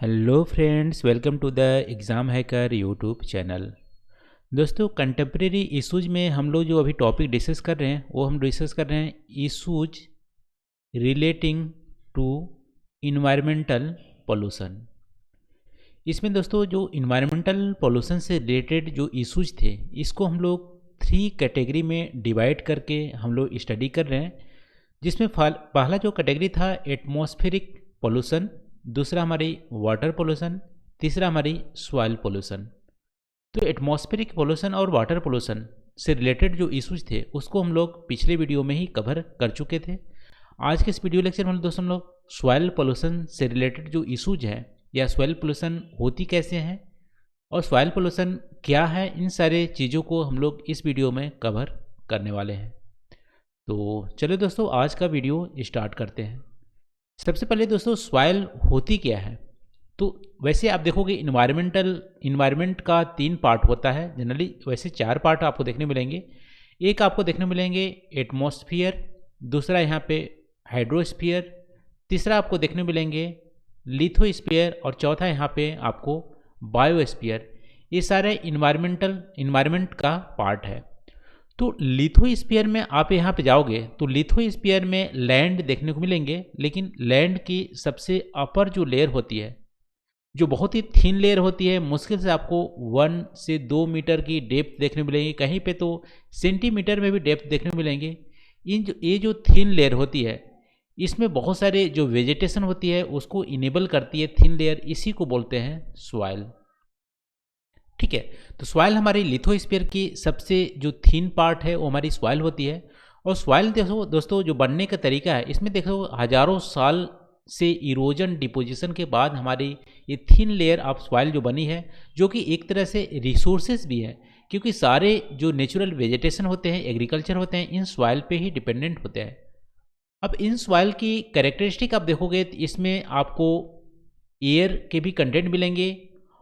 Hello friends, welcome to the exam hacker YouTube channel. दोस्तों, contemporary issues में हम लोग जो अभी टॉपिक डिस्कस कर रहे हैं वो हम डिस्कस कर रहे हैं issues relating to environmental pollution. इसमें दोस्तों जो इन्वायरमेंटल पोल्यूशन से रिलेटेड जो इश्यूज थे इसको हम लोग 3 कैटेगरी में डिवाइड करके हम लोग स्टडी कर रहे हैं। जिसमें पहला जो कैटेगरी था एटमॉस्फेरिक पोल्यूशन, दूसरा हमारी वाटर पोल्यूशन, तीसरा हमारी सॉइल पोल्यूशन। तो एटमॉस्फेरिक पोल्यूशन और वाटर पोल्यूशन से रिलेटेड जो इश्यूज थे उसको हम लोग पिछले वीडियो में ही कवर कर चुके थे। आज के इस वीडियो लेक्चर में दोस्तों हम लोग सॉइल पोल्यूशन से रिलेटेड जो इश्यूज हैं या सॉइल पोल्यूशन होती कैसे हैं और सॉइल पोल्यूशन क्या है, इन सारे चीज़ों को हम लोग इस वीडियो में कवर करने वाले हैं। तो चलो दोस्तों, आज का वीडियो स्टार्ट करते हैं। सबसे पहले दोस्तों सॉइल होती क्या है। तो वैसे आप देखोगे इन्वायरमेंट का 3 पार्ट होता है जनरली, वैसे 4 पार्ट आपको देखने मिलेंगे। एक आपको देखने मिलेंगे एटमॉस्फियर, दूसरा यहाँ पे हाइड्रोस्फीयर, तीसरा आपको देखने मिलेंगे लिथोस्फीयर और चौथा यहाँ पे आपको बायोस्फीयर। ये सारे इन्वायरमेंट का पार्ट है। तो लिथोस्फीयर में आप यहाँ पे जाओगे तो लिथोस्फीयर में लैंड देखने को मिलेंगे, लेकिन लैंड की सबसे अपर जो लेयर होती है जो बहुत ही थिन लेयर होती है, मुश्किल से आपको 1 से 2 मीटर की डेप्थ देखने मिलेंगी, कहीं पे तो सेंटीमीटर में भी डेप्थ देखने मिलेंगे। ये जो थिन लेयर होती है इसमें बहुत सारे जो वेजिटेशन होती है उसको इनेबल करती है थिन लेयर, इसी को बोलते हैं सॉइल। ठीक है, तो सॉइल हमारी लिथोस्फीयर की सबसे जो थिन पार्ट है वो हमारी सॉइल होती है। और सॉइल देखो दोस्तों, जो बनने का तरीका है इसमें देखो हजारों साल से इरोजन डिपोजिशन के बाद हमारी ये थिन लेयर ऑफ सॉइल जो बनी है, जो कि एक तरह से रिसोर्सेज भी है, क्योंकि सारे जो नेचुरल वेजिटेशन होते हैं, एग्रीकल्चर होते हैं, इन सॉइल पे ही डिपेंडेंट होते हैं। अब इन सॉइल की कैरेक्टरिस्टिक आप देखोगे तो इसमें आपको एयर के भी कंटेंट मिलेंगे,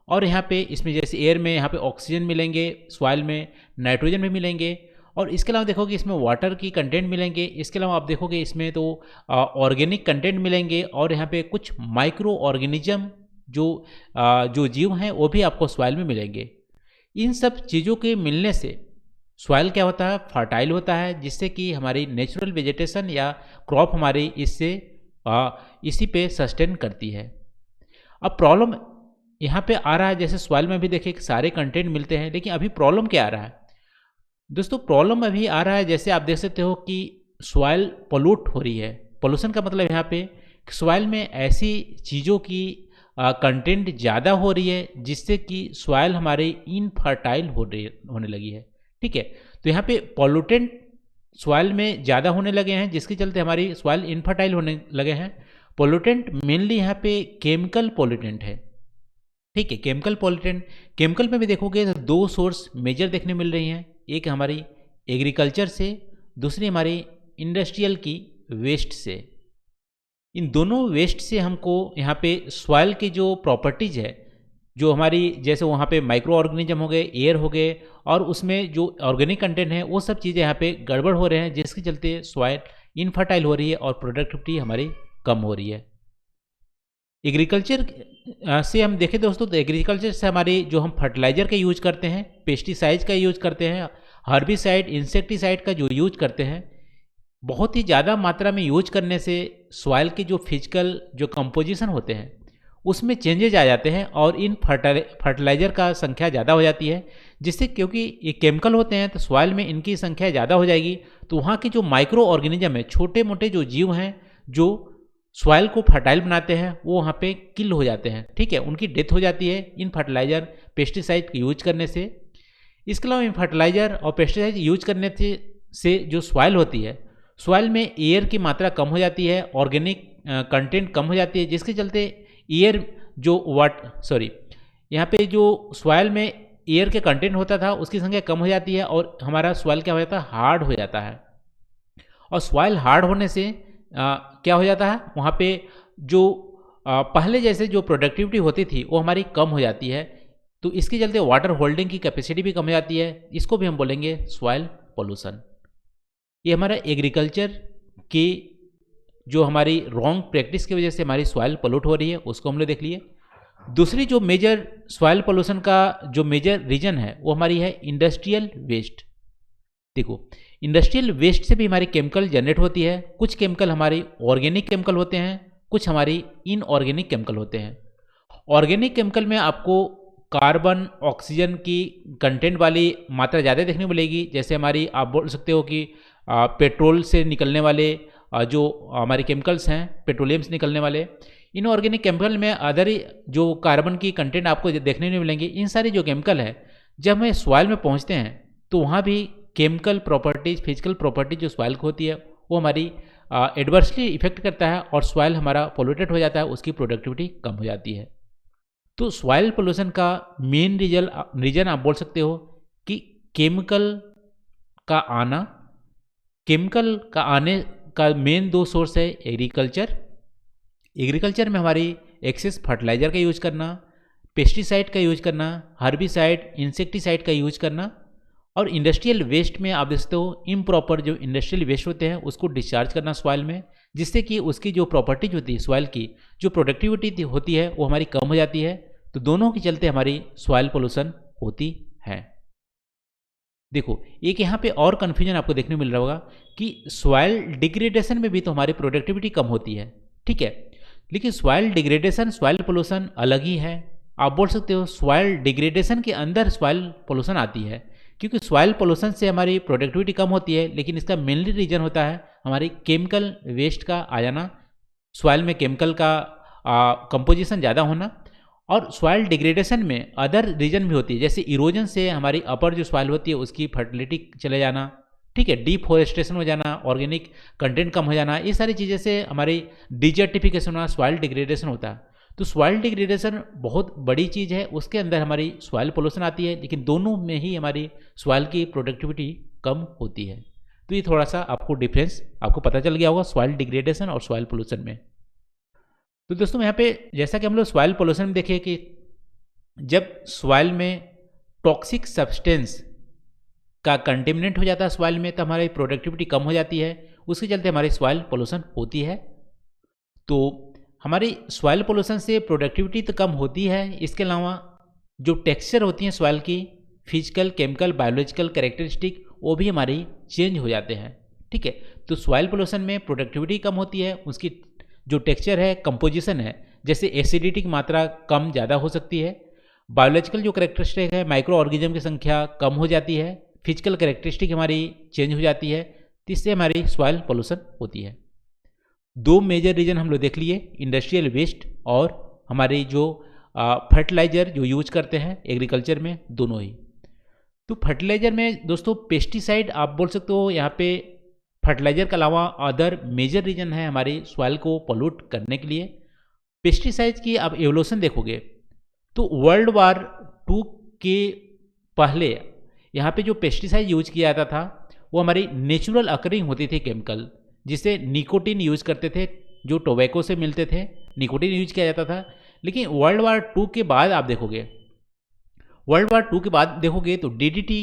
और यहाँ पे इसमें जैसे एयर में यहाँ पे ऑक्सीजन मिलेंगे, सॉइल में नाइट्रोजन भी मिलेंगे, और इसके अलावा देखोगे इसमें वाटर की कंटेंट मिलेंगे। इसके अलावा आप देखोगे इसमें तो ऑर्गेनिक कंटेंट मिलेंगे, और यहाँ पे कुछ माइक्रो ऑर्गेनिज्म जो जीव हैं वो भी आपको सॉइल में मिलेंगे। इन सब चीज़ों के मिलने से सॉइल क्या होता है, फर्टाइल होता है, जिससे कि हमारी नेचुरल वेजिटेशन या क्रॉप हमारी इसी पे सस्टेन करती है। अब प्रॉब्लम यहाँ पे आ रहा है, जैसे सॉइल में भी देखिए सारे कंटेंट मिलते हैं, लेकिन अभी प्रॉब्लम क्या आ रहा है दोस्तों, प्रॉब्लम अभी आ रहा है जैसे आप देख सकते हो कि सॉइल पोल्यूट हो रही है। पोल्यूशन का मतलब यहाँ पे सॉइल में ऐसी चीज़ों की कंटेंट ज़्यादा हो रही है जिससे कि सॉइल हमारे इनफर्टाइल होने लगी है। ठीक है, तो यहाँ पे पोल्यूटेंट सॉइल में ज़्यादा होने लगे हैं, जिसके चलते हमारी सॉइल इनफर्टाइल होने लगे हैं। पोल्यूटेंट मेनली यहाँ पे केमिकल पोल्यूटेंट है। ठीक है, केमिकल पोल्यूटेंट, केमिकल में भी देखोगे तो 2 सोर्स मेजर देखने मिल रही हैं, एक हमारी एग्रीकल्चर से, दूसरी हमारी इंडस्ट्रियल की वेस्ट से। इन दोनों वेस्ट से हमको यहाँ पे सॉइल की जो प्रॉपर्टीज है, जो हमारी जैसे वहाँ पे माइक्रो ऑर्गेनिज्म हो गए, एयर हो गए, और उसमें जो ऑर्गेनिक कंटेंट है वो सब चीज़ें यहाँ पे गड़बड़ हो रहे हैं, जिसके चलते सॉइल इनफर्टाइल हो रही है और प्रोडक्टिविटी हमारी कम हो रही है। एग्रीकल्चर से हम देखें दोस्तों तो एग्रीकल्चर से हमारी जो हम फर्टिलाइज़र का यूज करते हैं, पेस्टिसाइड्स का यूज करते हैं, हर्बिसाइड इंसेक्टिसाइड का जो यूज करते हैं, बहुत ही ज़्यादा मात्रा में यूज करने से सॉइल के जो फिजिकल जो कंपोजिशन होते हैं उसमें चेंजेज आ जाते हैं, और इन फर्टिलाइज़र का संख्या ज़्यादा हो जाती है, जिससे क्योंकि ये केमिकल होते हैं तो सॉइल में इनकी संख्या ज़्यादा हो जाएगी, तो वहाँ के जो माइक्रो ऑर्गेनिज्म है, छोटे मोटे जो जीव हैं जो सॉइल को फर्टाइल बनाते हैं, वो वहाँ पे किल हो जाते हैं। ठीक है, उनकी डेथ हो जाती है इन फर्टिलाइज़र पेस्टिसाइड यूज करने से। इसके अलावा इन फर्टिलाइज़र और पेस्टिसाइड यूज करने से जो सॉइल होती है, सॉइल में एयर की मात्रा कम हो जाती है, ऑर्गेनिक कंटेंट कम हो जाती है, जिसके चलते एयर यहाँ पे जो सॉइल में एयर के कंटेंट होता था उसकी संख्या कम हो जाती है, और हमारा सॉइल क्या हो जाता है, हार्ड हो जाता है। और सॉइल हार्ड होने से क्या हो जाता है, वहाँ पे जो पहले जैसे जो प्रोडक्टिविटी होती थी वो हमारी कम हो जाती है, तो इसके चलते वाटर होल्डिंग की कैपेसिटी भी कम हो जाती है। इसको भी हम बोलेंगे सॉइल पोल्यूशन। ये हमारा एग्रीकल्चर की जो हमारी रॉन्ग प्रैक्टिस की वजह से हमारी सॉइल पोल्यूट हो रही है उसको हम लोग देख लिए। दूसरी जो मेजर सॉइल पोल्यूशन का जो मेजर रीजन है वो हमारी है इंडस्ट्रियल वेस्ट। देखो, इंडस्ट्रियल वेस्ट से भी हमारी केमिकल जनरेट होती है। कुछ केमिकल हमारी ऑर्गेनिक केमिकल होते हैं, कुछ हमारी इनऑर्गेनिक केमिकल होते हैं। ऑर्गेनिक केमिकल में आपको कार्बन ऑक्सीजन की कंटेंट वाली मात्रा ज़्यादा देखने को मिलेगी। जैसे हमारी आप बोल सकते हो कि पेट्रोल से निकलने वाले जो हमारे केमिकल्स हैं, पेट्रोलियम से निकलने वाले। इनऑर्गेनिक केमिकल में अदर जो कार्बन की कंटेंट आपको देखने नहीं मिलेंगे। इन सारे जो केमिकल है जब हमें सॉइल में पहुंचते हैं तो वहाँ भी केमिकल प्रॉपर्टीज, फिजिकल प्रॉपर्टीज जो सॉइल को होती है वो हमारी एडवर्सली इफेक्ट करता है और सॉइल हमारा पोल्यूटेड हो जाता है, उसकी प्रोडक्टिविटी कम हो जाती है। तो सॉइल पोल्यूशन का मेन रीजन आप बोल सकते हो कि केमिकल का आना। केमिकल का आने का मेन दो सोर्स है एग्रीकल्चर। एग्रीकल्चर में हमारी एक्सेस फर्टिलाइज़र का यूज करना, पेस्टिसाइड का यूज करना, हर्बिसाइड, इंसेक्टिसाइड का यूज करना, और इंडस्ट्रियल वेस्ट में आप देखते हो इम्प्रॉपर जो इंडस्ट्रियल वेस्ट होते हैं उसको डिस्चार्ज करना सॉइल में, जिससे कि उसकी जो प्रॉपर्टीज होती है सॉइल की, जो प्रोडक्टिविटी होती है वो हमारी कम हो जाती है। तो दोनों के चलते हमारी सॉइल पोल्यूशन होती है। देखो, एक यहाँ पे और कन्फ्यूजन आपको देखने को मिल रहा होगा कि सॉइल डिग्रेडेशन में भी तो हमारी प्रोडक्टिविटी कम होती है, ठीक है, लेकिन सॉइल डिग्रेडेशन सॉइल पोल्यूशन अलग ही है। आप बोल सकते हो सॉइल डिग्रेडेशन के अंदर सॉइल पोल्यूशन आती है, क्योंकि सॉइल पोल्यूशन से हमारी प्रोडक्टिविटी कम होती है, लेकिन इसका मेनली रीजन होता है हमारी केमिकल वेस्ट का आ जाना, सॉइल में केमिकल का कंपोजिशन ज़्यादा होना। और सॉइल डिग्रेडेशन में अदर रीजन भी होती है, जैसे इरोजन से हमारी अपर जो सॉइल होती है उसकी फर्टिलिटी चले जाना, ठीक है, डिफॉरेस्टेशन हो जाना, ऑर्गेनिक कंटेंट कम हो जाना, ये सारी चीज़ें से हमारी डिजर्टिफिकेशन होना, सॉइल डिग्रेडेशन होता है। तो सॉइल डिग्रेडेशन बहुत बड़ी चीज़ है, उसके अंदर हमारी सॉइल पोल्यूशन आती है, लेकिन दोनों में ही हमारी सॉइल की प्रोडक्टिविटी कम होती है। तो ये थोड़ा सा आपको डिफरेंस आपको पता चल गया होगा सॉइल डिग्रेडेशन और सॉइल पोल्यूशन में। तो दोस्तों यहाँ पे जैसा कि हम लोग सॉइल पोल्यूशन में देखें कि जब सॉइल में टॉक्सिक सब्सटेंस का कंटेमिनेंट हो जाता है सॉइल में, तो हमारी प्रोडक्टिविटी कम हो जाती है, उसके चलते हमारी सॉइल पोल्यूशन होती है। तो हमारी सॉइल पोल्यूशन से प्रोडक्टिविटी तो कम होती है, इसके अलावा जो टेक्सचर होती हैं सॉइल की, फिजिकल, केमिकल, बायोलॉजिकल कैरेक्टरिस्टिक, वो भी हमारी चेंज हो जाते हैं, ठीक है। तो सॉइल पोल्यूशन में प्रोडक्टिविटी कम होती है, उसकी जो टेक्सचर है, कंपोजिशन है, जैसे एसिडिटी की मात्रा कम ज़्यादा हो सकती है, बायोलॉजिकल जो कैरेक्टरिस्टिक है, माइक्रो ऑर्गेनिज्म की संख्या कम हो जाती है, फिजिकल कैरेक्टरिस्टिक हमारी चेंज हो जाती है, जिससे हमारी सॉइल पोल्यूशन होती है। दो मेजर रीजन हम लोग देख लिए, इंडस्ट्रियल वेस्ट और हमारे जो फर्टिलाइज़र जो यूज करते हैं एग्रीकल्चर में, दोनों ही। तो फर्टिलाइज़र में दोस्तों पेस्टिसाइड आप बोल सकते हो, यहाँ पे फर्टिलाइज़र के अलावा अदर मेजर रीजन है हमारी सॉइल को पोल्यूट करने के लिए। पेस्टिसाइड्स की आप एवोल्यूशन देखोगे तो वर्ल्ड वार 2 के पहले यहाँ पे जो पेस्टिसाइड यूज किया जाता था वो हमारी नेचुरल अकरिंग होती थी केमिकल, जिसे निकोटीन यूज करते थे, जो टोबैको से मिलते थे, निकोटीन यूज किया जाता था। लेकिन वर्ल्ड वार 2 के बाद आप देखोगे, वर्ल्ड वार 2 के बाद देखोगे तो डीडीटी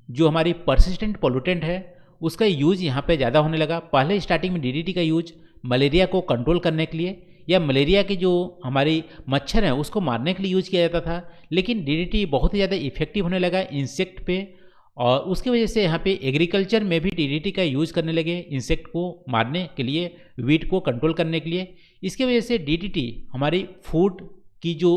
जो हमारी परसिस्टेंट पोल्यूटेंट है उसका यूज यहाँ पे ज़्यादा होने लगा। पहले स्टार्टिंग में डीडीटी का यूज मलेरिया को कंट्रोल करने के लिए या मलेरिया के जो हमारी मच्छर हैं उसको मारने के लिए यूज किया जाता था, लेकिन डीडीटी बहुत ही ज़्यादा इफेक्टिव होने लगा इंसेक्ट पे, और उसकी वजह से यहाँ पे एग्रीकल्चर में भी डीडीटी का यूज करने लगे इंसेक्ट को मारने के लिए, वीट को कंट्रोल करने के लिए। इसकी वजह से डीडीटी हमारी फूड की जो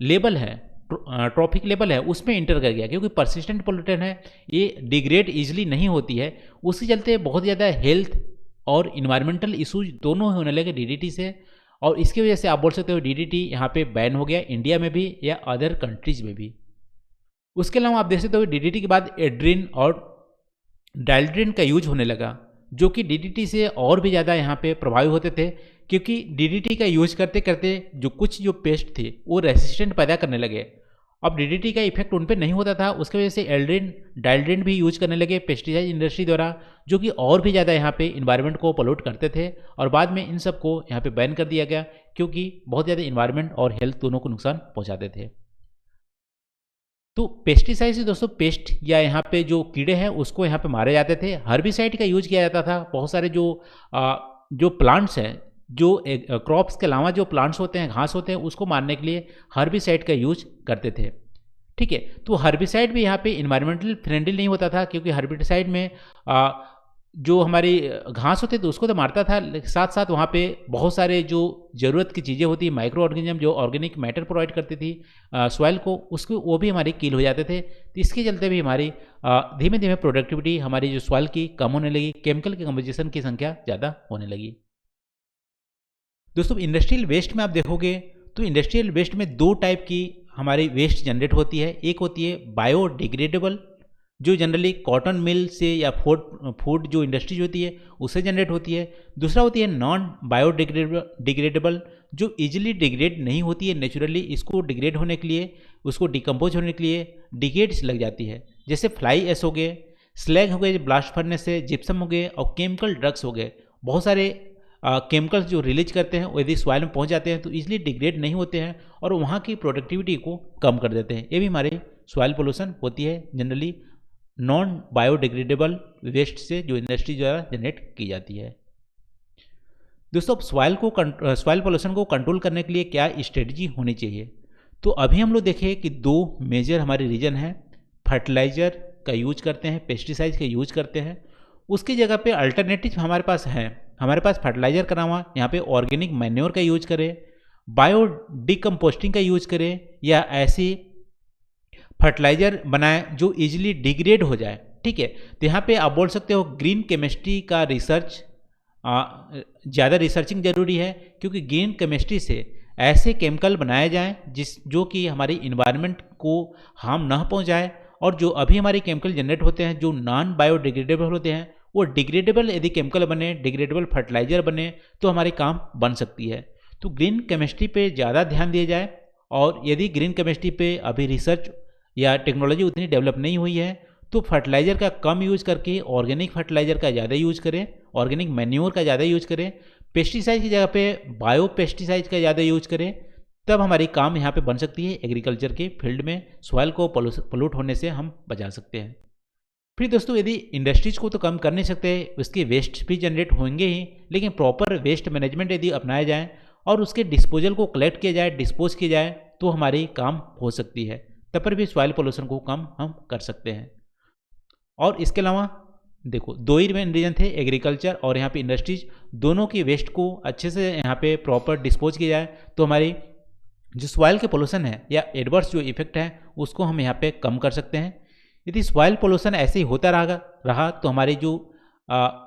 लेवल है, ट्रॉफिक लेवल है, उसमें इंटर कर गया, क्योंकि परसिस्टेंट पोल्यूटेंट है, ये डिग्रेड इजीली नहीं होती है, उसके चलते बहुत ज़्यादा हेल्थ और इन्वायरमेंटल इशूज दोनों होने लगे डीडीटी से। और इसकी वजह से आप बोल सकते हो डीडीटी यहाँ पे बैन हो गया, इंडिया में भी या अदर कंट्रीज में भी। उसके अलावा आप देख सकते हो डीडीटी के बाद एड्रिन और डाइल्ड्रिन का यूज होने लगा, जो कि डीडीटी से और भी ज़्यादा यहाँ पे प्रभावी होते थे, क्योंकि डीडीटी का यूज करते करते जो कुछ जो पेस्ट थे वो रेसिस्टेंट पैदा करने लगे। अब डीडीटी का इफेक्ट उन पर नहीं होता था, उसकी वजह से एल्ड्रिन डाइल्ड्रिन भी यूज करने लगे पेस्टिसाइड इंडस्ट्री द्वारा, जो कि और भी ज़्यादा यहाँ पे इन्वायरमेंट को पोल्यूट करते थे। और बाद में इन सब को यहाँ पे बैन कर दिया गया, क्योंकि बहुत ज़्यादा इन्वायरमेंट और हेल्थ दोनों को नुकसान पहुँचाते थे। तो पेस्टिसाइड से दोस्तों पेस्ट या यहाँ पे जो कीड़े हैं उसको यहाँ पे मारे जाते थे। हर्बिसाइड का यूज किया जाता था, बहुत सारे जो प्लांट्स हैं जो क्रॉप्स के अलावा जो प्लांट्स होते हैं, घास होते हैं, उसको मारने के लिए हर्बिसाइड का यूज करते थे। ठीक है, तो हर्बिसाइड भी यहाँ पे इन्वायरमेंटल फ्रेंडली नहीं होता था, क्योंकि हर्बिसाइड में जो हमारी घास होती थी उसको तो मारता था, साथ साथ वहाँ पे बहुत सारे जो ज़रूरत की चीज़ें होती, माइक्रो ऑर्गेनिज्म जो ऑर्गेनिक मैटर प्रोवाइड करती थी सॉइल को, उसको वो भी हमारी किल हो जाते थे। तो इसके चलते भी हमारी धीमे धीमे प्रोडक्टिविटी हमारी जो सॉइल की कम होने लगी, केमिकल के कंपोजिशन की संख्या ज़्यादा होने लगी। दोस्तों इंडस्ट्रियल वेस्ट में आप देखोगे तो इंडस्ट्रियल वेस्ट में दो टाइप की हमारी वेस्ट जनरेट होती है। एक होती है बायोडिग्रेडेबल, जो जनरली कॉटन मिल से या फूड जो इंडस्ट्रीज होती है उससे जनरेट होती है। दूसरा होती है नॉन बायोडिग्रेडेबल, जो इजीली डिग्रेड नहीं होती है नेचुरली, इसको डिग्रेड होने के लिए, उसको डिकम्पोज होने के लिए डिकेड्स लग जाती है। जैसे फ्लाई एश हो गए, स्लैग हो गए ब्लास्ट फर्नेस से, जिप्सम हो गए, और केमिकल ड्रग्स हो गए। बहुत सारे केमिकल्स जो रिलीज करते हैं वो यदि सॉइल में पहुंच जाते हैं तो इजीली डिग्रेड नहीं होते हैं और वहाँ की प्रोडक्टिविटी को कम कर देते हैं। ये भी हमारी सॉइल पोल्यूशन होती है जनरली नॉन बायोडिग्रेडेबल वेस्ट से, जो इंडस्ट्री द्वारा जनरेट की जाती है। दोस्तों अब सॉइल पोल्यूशन को कंट्रोल करने के लिए क्या स्ट्रेटजी होनी चाहिए, तो अभी हम लोग देखें कि दो मेजर हमारे रीजन हैं। फर्टिलाइजर का यूज करते हैं, पेस्टिसाइड का यूज करते हैं, उसकी जगह पे अल्टरनेटिव हमारे पास हैं। हमारे पास फर्टिलाइजर का नाम यहाँ पे ऑर्गेनिक मैन्योर का यूज करें, बायो डिकम्पोस्टिंग का यूज करें, या ऐसी फर्टिलाइजर बनाएं जो इजीली डिग्रेड हो जाए। ठीक है, तो यहाँ पे आप बोल सकते हो ग्रीन केमिस्ट्री का रिसर्च, ज़्यादा रिसर्चिंग जरूरी है, क्योंकि ग्रीन केमिस्ट्री से ऐसे केमिकल बनाए जाएं जो कि हमारी इन्वायरमेंट को हार्म ना पहुँचाए, और जो अभी हमारे केमिकल जनरेट होते हैं जो नॉन बायोडिग्रेडेबल होते हैं, वो डिग्रेडेबल यदि केमिकल बने, डिग्रेडेबल फर्टिलाइजर बने तो हमारी काम बन सकती है। तो ग्रीन केमिस्ट्री पे ज़्यादा ध्यान दिया जाए, और यदि ग्रीन केमिस्ट्री पे अभी रिसर्च या टेक्नोलॉजी उतनी डेवलप नहीं हुई है तो फर्टिलाइजर का कम यूज करके ऑर्गेनिक फर्टिलाइजर का ज़्यादा यूज करें, ऑर्गेनिक मैन्योर का ज़्यादा यूज करें, पेस्टिसाइड की जगह पे बायो पेस्टिसाइड का ज़्यादा यूज करें, तब हमारी काम यहाँ पे बन सकती है। एग्रीकल्चर के फील्ड में सॉइल को पोल्यूट होने से हम बचा सकते हैं। फिर दोस्तों यदि इंडस्ट्रीज को तो कम कर नहीं सकते, उसके वेस्ट भी जनरेट होंगे ही, लेकिन प्रॉपर वेस्ट मैनेजमेंट यदि अपनाया जाए और उसके डिस्पोजल को कलेक्ट किया जाए, डिस्पोज किया जाए, तो हमारी काम हो सकती है, तब पर भी सॉइल पोल्यूशन को कम हम कर सकते हैं। और इसके अलावा देखो दो ही मेन रीजन थे, एग्रीकल्चर और यहाँ पे इंडस्ट्रीज, दोनों की वेस्ट को अच्छे से यहाँ पे प्रॉपर डिस्पोज किया जाए तो हमारी जो सॉइल के पोल्यूशन है या एडवर्स जो इफेक्ट है उसको हम यहाँ पे कम कर सकते हैं। यदि सॉइल पोल्यूशन ऐसे ही होता रहा तो हमारी जो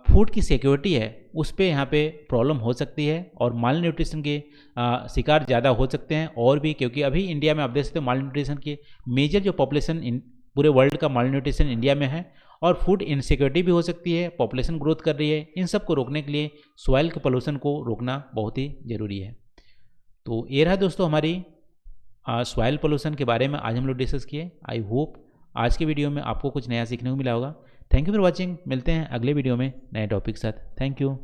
फूड की सिक्योरिटी है उस पर यहाँ पे प्रॉब्लम हो सकती है, और माल न्यूट्रिशन के शिकार ज़्यादा हो सकते हैं। और भी क्योंकि अभी इंडिया में आप देख सकते हो माल न्यूट्रिशन की मेजर जो पॉपुलेशन पूरे वर्ल्ड का माल न्यूट्रिशन इंडिया में है, और फूड इनसिक्योरिटी भी हो सकती है, पॉपुलेशन ग्रोथ कर रही है। इन सब को रोकने के लिए सॉइल के पोल्यूशन को रोकना बहुत ही ज़रूरी है। तो ये रहा दोस्तों हमारी सॉइल पोल्यूशन के बारे में आज हम लोग डिस्कस किए। आई होप आज के वीडियो में आपको कुछ नया सीखने को मिला होगा। Thank you for watching. मिलते हैं अगले वीडियो में नए टॉपिक के साथ। Thank you.